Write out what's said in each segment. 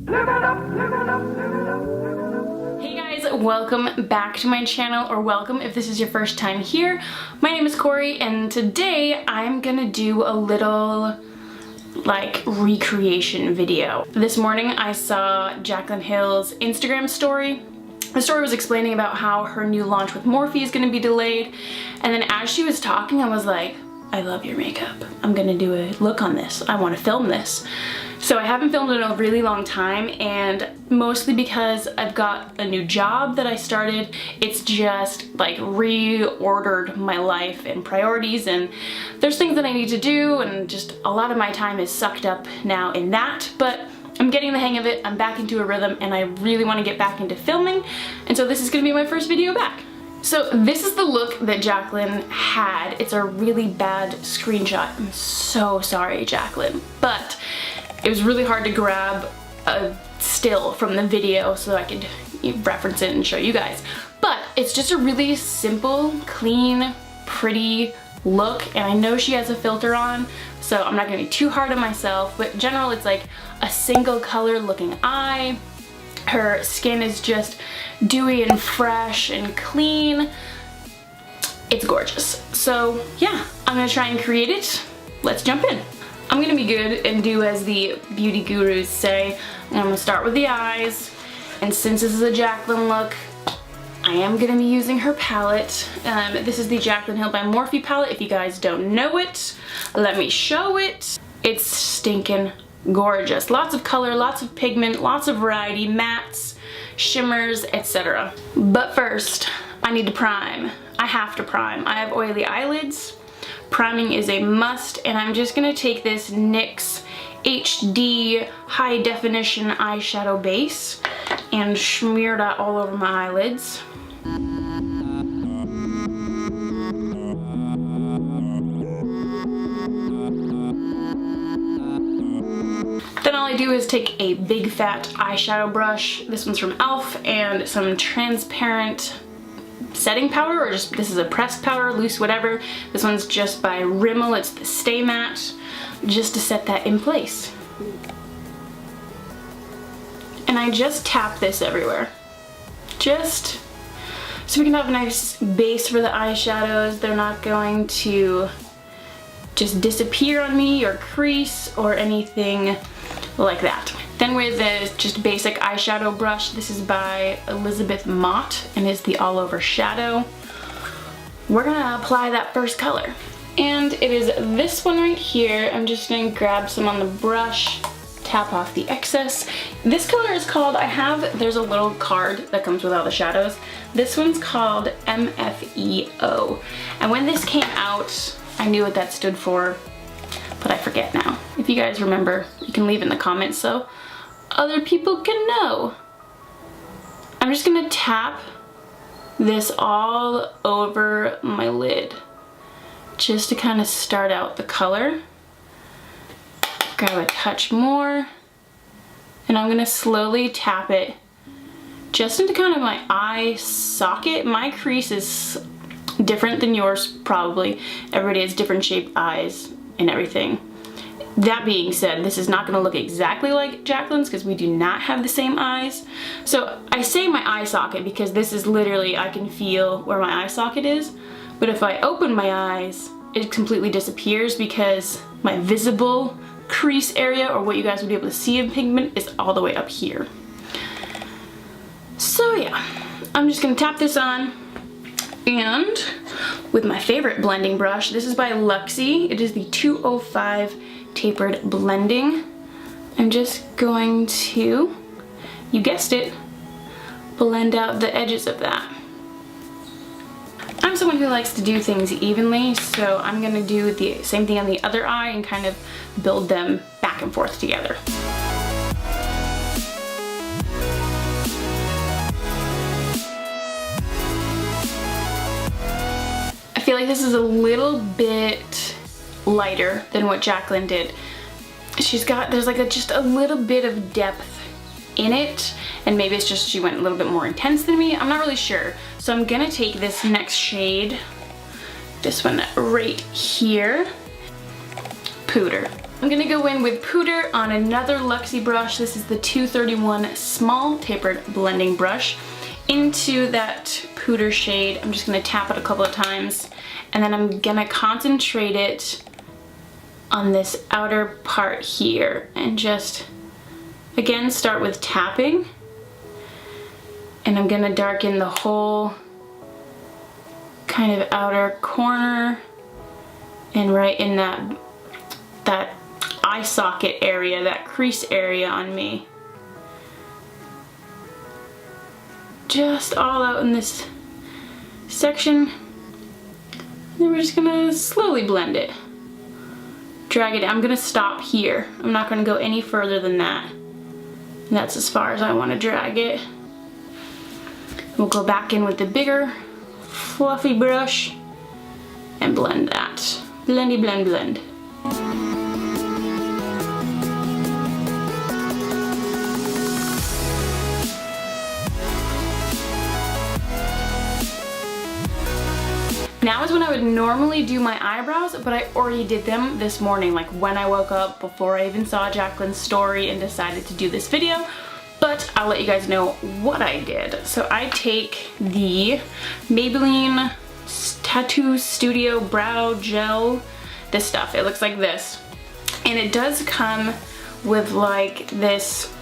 Hey guys, welcome back to my channel, or welcome if this is your first time here. My name is Corey, and today I'm gonna do a little like recreation video. This morning I saw Jaclyn Hill's Instagram story. The story was explaining about how her new launch with Morphe is gonna be delayed, and then as she was talking I was like, I love your makeup. I'm gonna do a look on this. I wanna film this. So I haven't filmed in a really long time, and mostly because I've got a new job that I started. It's just like reordered my life and priorities, and there's things that I need to do, and just a lot of my time is sucked up now in that, but I'm getting the hang of it. I'm back into a rhythm, and I really want to get back into filming, and so this is gonna be my first video back. So this is the look that Jaclyn had. It's a really bad screenshot. I'm so sorry, Jaclyn, but it was really hard to grab a still from the video so I could reference it and show you guys. But it's just a really simple, clean, pretty look, and I know she has a filter on, so I'm not gonna be too hard on myself, but in general it's like a single color looking eye. Her skin is just dewy and fresh and clean. It's gorgeous. So yeah, I'm gonna try and create it. Let's jump in. I'm gonna be good and do as the beauty gurus say. I'm gonna start with the eyes, and since this is a Jaclyn look, I am gonna be using her palette. This is the Jaclyn Hill by Morphe palette. If you guys don't know it, let me show it. It's stinking gorgeous. Lots of color, lots of pigment, lots of variety, mattes, shimmers, etc. But first, I need to prime. I have to prime. I have oily eyelids. Priming is a must, and I'm just gonna take this NYX HD high definition eyeshadow base and smear that all over my eyelids. Then all I do is take a big fat eyeshadow brush. This one's from e.l.f. and some transparent setting powder, or just, this is a pressed powder, loose, whatever. This one's just by Rimmel. It's the Stay Matte, just to set that in place. And I just tap this everywhere, just so we can have a nice base for the eyeshadows. They're not going to just disappear on me or crease or anything like that. Then with the just basic eyeshadow brush, this is by Elizabeth Mott and is the all over shadow. We're gonna apply that first color. And it is this one right here. I'm just gonna grab some on the brush, tap off the excess. This color is called, there's a little card that comes with all the shadows. This one's called MFEO. And when this came out, I knew what that stood for, but I forget now. If you guys remember, you can leave in the comments so other people can know. I'm just gonna tap this all over my lid just to kind of start out the color. Grab a touch more, and I'm gonna slowly tap it just into kind of my eye socket. My crease is different than yours probably. Everybody has different shaped eyes and everything. That being said, this is not gonna look exactly like Jaclyn's because we do not have the same eyes. So I say my eye socket because this is literally, I can feel where my eye socket is. But if I open my eyes, it completely disappears because my visible crease area, or what you guys would be able to see in pigment, is all the way up here. So yeah, I'm just gonna tap this on, and with my favorite blending brush, this is by Luxie. It is the 205 tapered blending. I'm just going to, you guessed it, blend out the edges of that. I'm someone who likes to do things evenly, so I'm gonna do the same thing on the other eye and kind of build them back and forth together. I feel like this is a little bit lighter than what Jaclyn did. There's like just a little bit of depth in it, and maybe it's just she went a little bit more intense than me. I'm not really sure. So I'm gonna take this next shade, this one right here, Pooter. I'm gonna go in with Pooter on another Luxie brush. This is the 231 small tapered blending brush. Into that Pooter shade, I'm just gonna tap it a couple of times, and then I'm gonna concentrate it on this outer part here, and just, again, start with tapping. And I'm gonna darken the whole kind of outer corner and right in that eye socket area, that crease area on me. Just all out in this section. And then we're just gonna slowly blend it. Drag it. I'm gonna stop here. I'm not gonna go any further than that. And that's as far as I wanna drag it. We'll go back in with the bigger, fluffy brush and blend that. Blendy blend blend. Now is when I would normally do my eyebrows, but I already did them this morning, like when I woke up, before I even saw Jaclyn's story and decided to do this video. But I'll let you guys know what I did. So I take the Maybelline Tattoo Studio Brow Gel, this stuff, it looks like this. And it does come with like this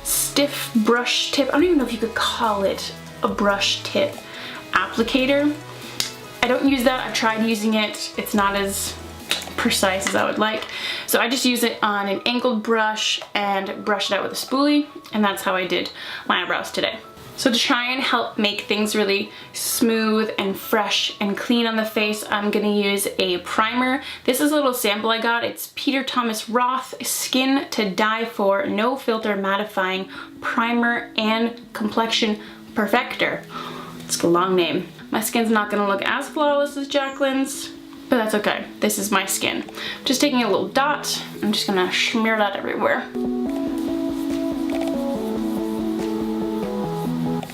stiff brush tip. I don't even know if you could call it a brush tip applicator. I don't use that. I've tried using it. It's not as precise as I would like. So I just use it on an angled brush and brush it out with a spoolie, and that's how I did my eyebrows today. So to try and help make things really smooth and fresh and clean on the face, I'm gonna use a primer. This is a little sample I got. It's Peter Thomas Roth Skin to Die For No Filter Mattifying Primer and Complexion Perfector. It's a long name. My skin's not gonna look as flawless as Jaclyn's, but that's okay. This is my skin. I'm just taking a little dot. I'm just gonna smear that everywhere.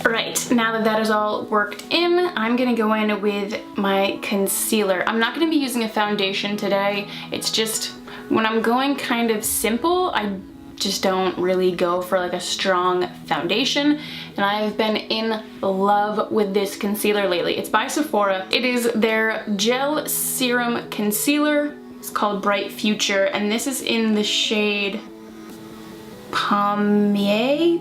Alright, now that that is all worked in, I'm gonna go in with my concealer. I'm not gonna be using a foundation today. It's just, when I'm going kind of simple, I just don't really go for like a strong foundation, and I've been in love with this concealer lately. It's by Sephora. It is their gel serum concealer. It's called Bright Future, and this is in the shade Pommier.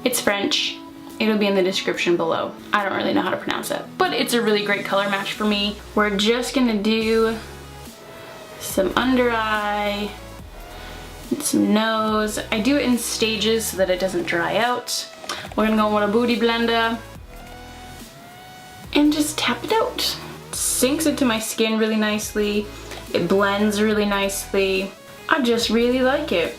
It's French. It'll be in the description below. I don't really know how to pronounce it, but it's a really great color match for me. We're just gonna do some under eye, some nose. I do it in stages so that it doesn't dry out. We're gonna go with a booty blender and just tap it out. It sinks into my skin really nicely. It blends really nicely. I just really like it.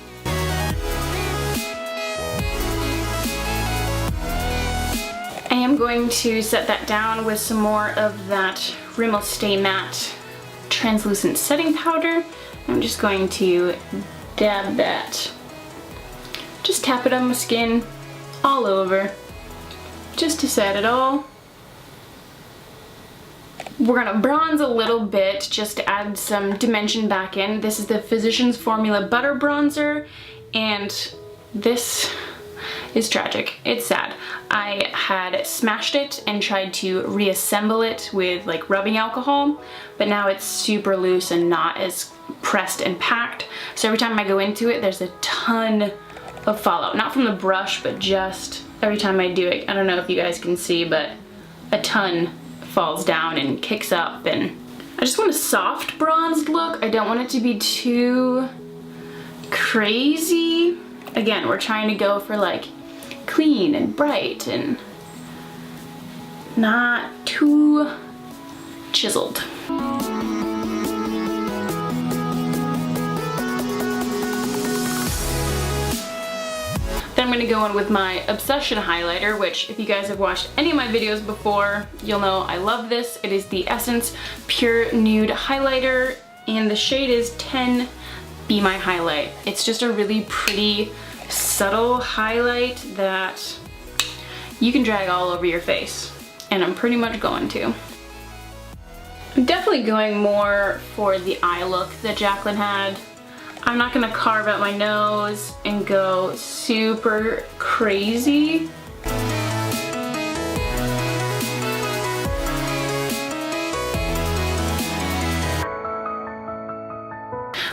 I am going to set that down with some more of that Rimmel Stay Matte translucent setting powder. I'm just going to dab that. Just tap it on my skin all over, just to set it all. We're gonna bronze a little bit just to add some dimension back in. This is the Physicians Formula Butter Bronzer, and this is tragic. It's sad. I had smashed it and tried to reassemble it with like rubbing alcohol, but now it's super loose and not as pressed and packed. So every time I go into it, there's a ton of fallout. Not from the brush, but just every time I do it. I don't know if you guys can see, but a ton falls down and kicks up, and I just want a soft bronzed look. I don't want it to be too crazy. Again, we're trying to go for like clean and bright and not too chiseled. Then I'm going to go in with my Obsession highlighter, which if you guys have watched any of my videos before, you'll know I love this. It is the Essence Pure Nude Highlighter, and the shade is 10 Be My Highlight. It's just a really pretty, subtle highlight that you can drag all over your face, and I'm pretty much going to. I'm definitely going more for the eye look that Jaclyn had. I'm not gonna carve out my nose and go super crazy.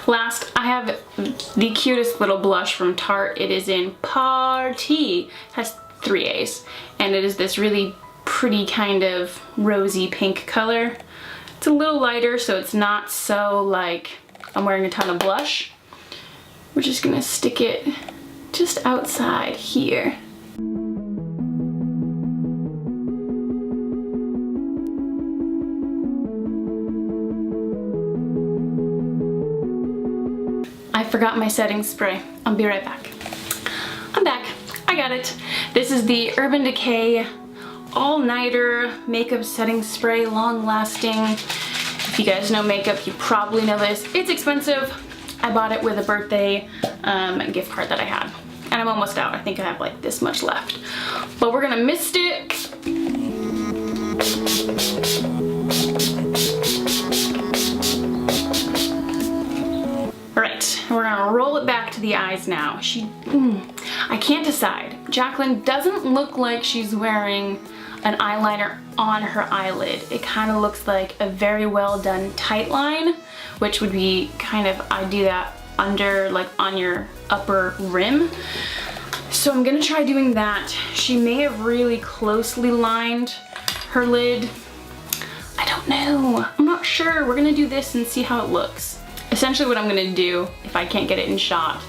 Last, I have the cutest little blush from Tarte. It is in Party. It has 3 A's. And it is this really pretty kind of rosy pink color. It's a little lighter, so it's not so like I'm wearing a ton of blush. We're just gonna stick it just outside here. I forgot my setting spray. I'll be right back. I'm back. I got it. This is the Urban Decay all-nighter makeup setting spray, long lasting. If you guys know makeup, you probably know this. It's expensive. I bought it with a birthday gift card that I had. And I'm almost out. I think I have like this much left. But we're gonna mist it. Alright, we're gonna roll it back to the eyes now. I can't decide. Jaclyn doesn't look like she's wearing an eyeliner on her eyelid. It kind of looks like a very well done tight line, which would be kind of, I do that under, like on your upper rim. So I'm gonna try doing that. She may have really closely lined her lid. I don't know. I'm not sure. We're gonna do this and see how it looks. Essentially what I'm gonna do, if I can't get it in shot,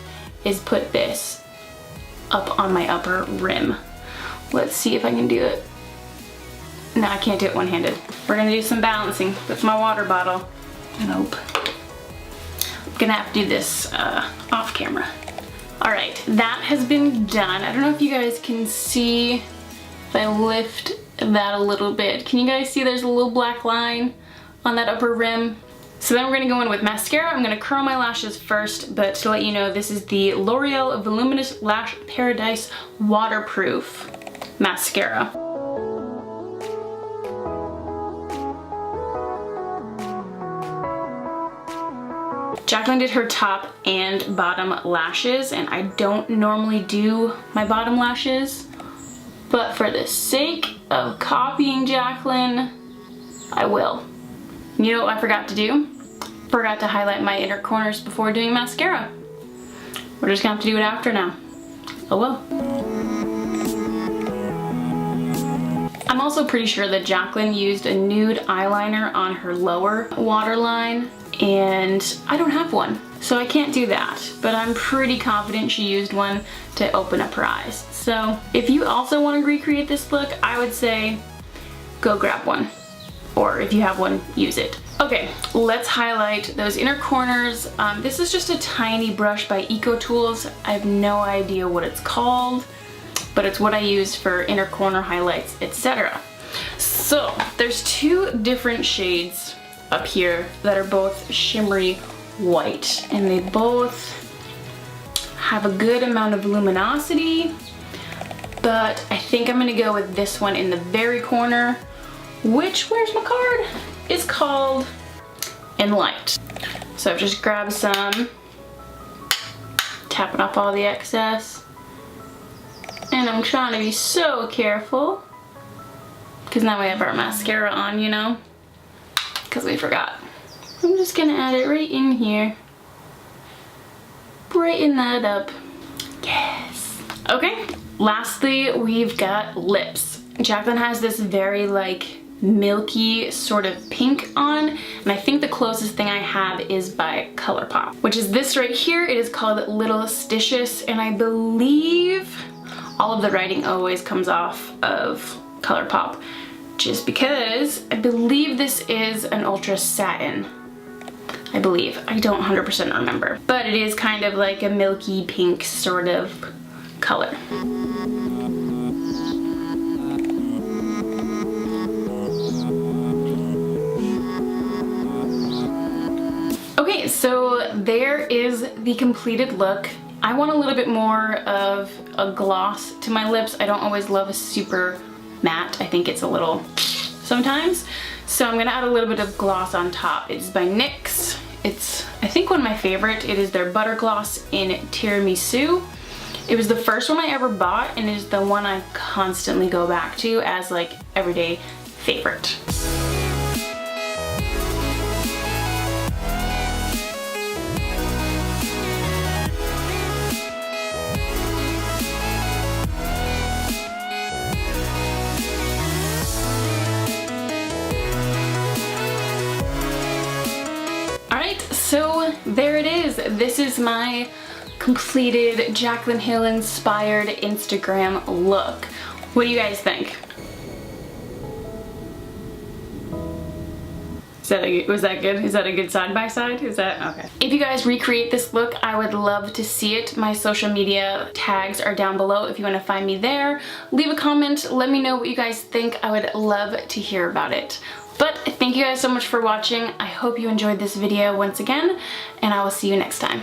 is put this up on my upper rim. Let's see if I can do it. No, I can't do it one-handed. We're gonna do some balancing with my water bottle. Nope. I'm gonna have to do this off camera. All right, that has been done. I don't know if you guys can see if I lift that a little bit. Can you guys see there's a little black line on that upper rim? So then we're gonna go in with mascara. I'm gonna curl my lashes first, but to let you know, this is the L'Oreal Voluminous Lash Paradise Waterproof Mascara. Jaclyn did her top and bottom lashes, and I don't normally do my bottom lashes, but for the sake of copying Jaclyn, I will. You know what I forgot to do? Forgot to highlight my inner corners before doing mascara. We're just gonna have to do it after now. Oh well. I'm also pretty sure that Jaclyn used a nude eyeliner on her lower waterline, and I don't have one, so I can't do that, but I'm pretty confident she used one to open up her eyes. So if you also want to recreate this look, I would say go grab one, or if you have one, use it. Okay, let's highlight those inner corners. This is just a tiny brush by ecotools. I have no idea what it's called, but it's what I use for inner corner highlights, etc. So there's 2 different shades up here that are both shimmery white, and they both have a good amount of luminosity, but I think I'm gonna go with this one in the very corner, which, where's my card? It's called In Light. So I've just grabbed some, tapping off all the excess, and I'm trying to be so careful because now we have our mascara on, you know, because we forgot. I'm just gonna add it right in here, brighten that up. Yes. Okay, lastly we've got lips. Jaclyn has this very like milky sort of pink on, and I think the closest thing I have is by Colourpop, which is this right here. It is called Littlesticious, and I believe all of the writing always comes off of Colourpop, just because I believe this is an ultra satin. I believe. I don't 100% remember, but it is kind of like a milky pink sort of color. Okay, so there is the completed look. I want a little bit more of a gloss to my lips. I don't always love a super matte. I think it's a little sometimes. So I'm gonna add a little bit of gloss on top. It's by NYX. It's, I think, one of my favorite. It is their Butter Gloss in Tiramisu. It was the first one I ever bought, and it is the one I constantly go back to as like everyday favorite. Alright, so there it is. This is my completed Jaclyn Hill inspired Instagram look. What do you guys think? Was that good? Is that a good side by side? Is that okay? If you guys recreate this look, I would love to see it. My social media tags are down below if you want to find me there. Leave a comment, let me know what you guys think. I would love to hear about it. But thank you guys so much for watching. I hope you enjoyed this video once again, and I will see you next time.